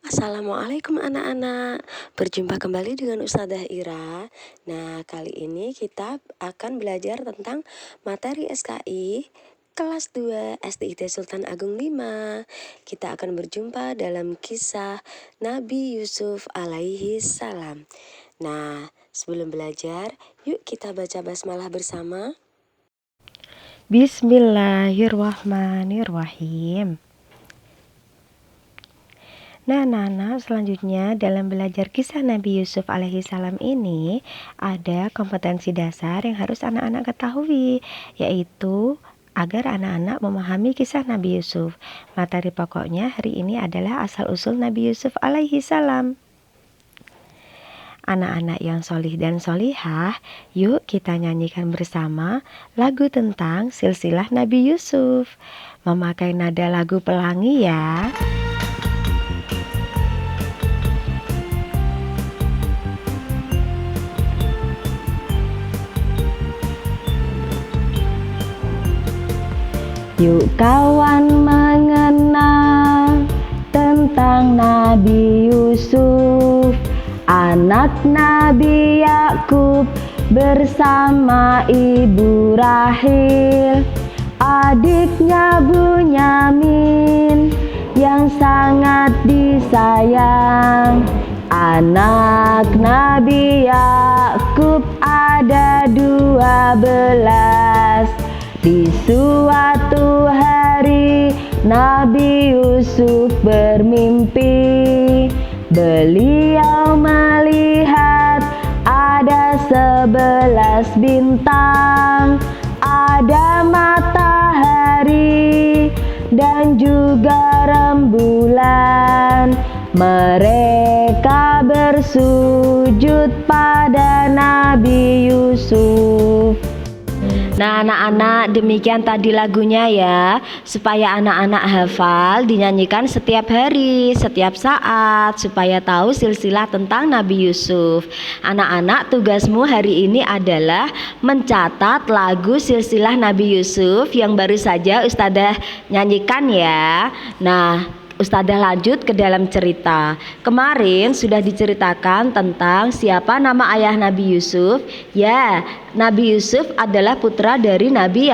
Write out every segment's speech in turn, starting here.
Assalamualaikum anak-anak, berjumpa kembali dengan Ustadzah Ira. Nah, kali ini kita akan belajar tentang materi SKI kelas 2 STIT Sultan Agung 5. Kita akan berjumpa dalam kisah Nabi Yusuf alaihi salam. Nah, sebelum belajar, yuk kita baca basmalah bersama. Bismillahirrahmanirrahim. Nah, selanjutnya dalam belajar kisah Nabi Yusuf alaihi salam ini ada kompetensi dasar yang harus anak-anak ketahui, yaitu agar anak-anak memahami kisah Nabi Yusuf. Materi pokoknya hari ini adalah asal-usul Nabi Yusuf alaihi salam. Anak-anak yang solih dan solihah, yuk kita nyanyikan bersama lagu tentang silsilah Nabi Yusuf. Memakai nada lagu pelangi ya. Yuk kawan mengenal tentang Nabi Yusuf, anak Nabi Yakub bersama ibu Rahil, adiknya Bunyamin yang sangat disayang. Anak Nabi Yakub ada 12. Di suatu hari Nabi Yusuf bermimpi. Beliau melihat ada 11 bintang, ada matahari dan juga rembulan. Mereka bersujud pada Nabi Yusuf. Nah, anak-anak, demikian tadi lagunya ya, supaya anak-anak hafal, dinyanyikan setiap hari, setiap saat, supaya tahu silsilah tentang Nabi Yusuf. Anak-anak, tugasmu hari ini adalah mencatat lagu silsilah Nabi Yusuf yang baru saja Ustadzah nyanyikan ya. Nah, Ustadzah lanjut ke dalam cerita. Kemarin sudah diceritakan tentang siapa nama ayah Nabi Yusuf. Ya, Nabi Yusuf adalah putra dari Nabi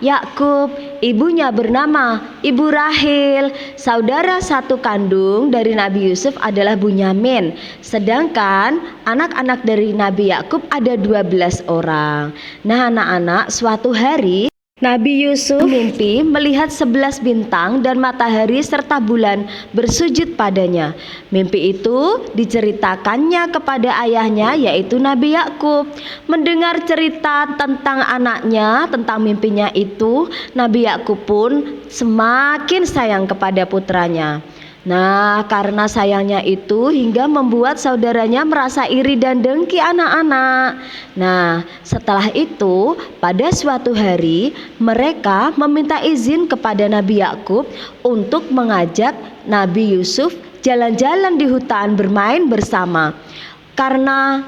Yakub. Ibunya bernama Ibu Rahil. Saudara satu kandung dari Nabi Yusuf adalah Bunyamin. Sedangkan anak-anak dari Nabi Yakub ada 12 orang. Nah, anak-anak, suatu hari Nabi Yusuf mimpi melihat 11 bintang dan matahari serta bulan bersujud padanya. Mimpi itu diceritakannya kepada ayahnya, yaitu Nabi Yakub. Mendengar cerita tentang anaknya, tentang mimpinya itu, Nabi Yakub pun semakin sayang kepada putranya. Nah, karena sayangnya itu hingga membuat saudaranya merasa iri dan dengki anak-anak. Nah, setelah itu pada suatu hari mereka meminta izin kepada Nabi Yakub untuk mengajak Nabi Yusuf jalan-jalan di hutan bermain bersama. Karena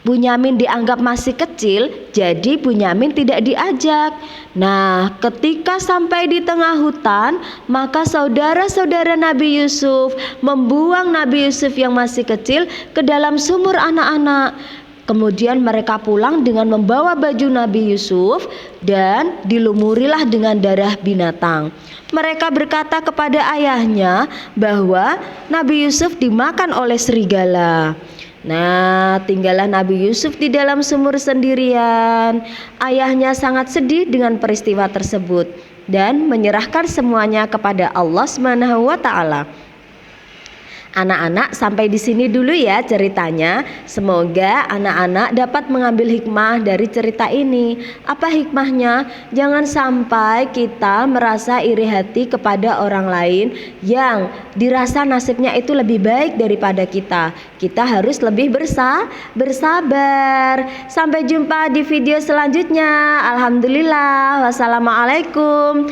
Bunyamin dianggap masih kecil, jadi Bunyamin tidak diajak. Nah, ketika sampai di tengah hutan, maka saudara-saudara Nabi Yusuf membuang Nabi Yusuf yang masih kecil ke dalam sumur anak-anak. Kemudian mereka pulang dengan membawa baju Nabi Yusuf dan dilumurilah dengan darah binatang. Mereka berkata kepada ayahnya bahwa Nabi Yusuf dimakan oleh serigala. Nah, tinggallah Nabi Yusuf di dalam sumur sendirian. Ayahnya sangat sedih dengan peristiwa tersebut dan menyerahkan semuanya kepada Allah Subhanahu wa Ta'ala. Anak-anak, sampai di sini dulu ya ceritanya. Semoga anak-anak dapat mengambil hikmah dari cerita ini. Apa hikmahnya? Jangan sampai kita merasa iri hati kepada orang lain yang dirasa nasibnya itu lebih baik daripada kita. Kita harus lebih bersabar. Sampai jumpa di video selanjutnya. Alhamdulillah. Wassalamualaikum.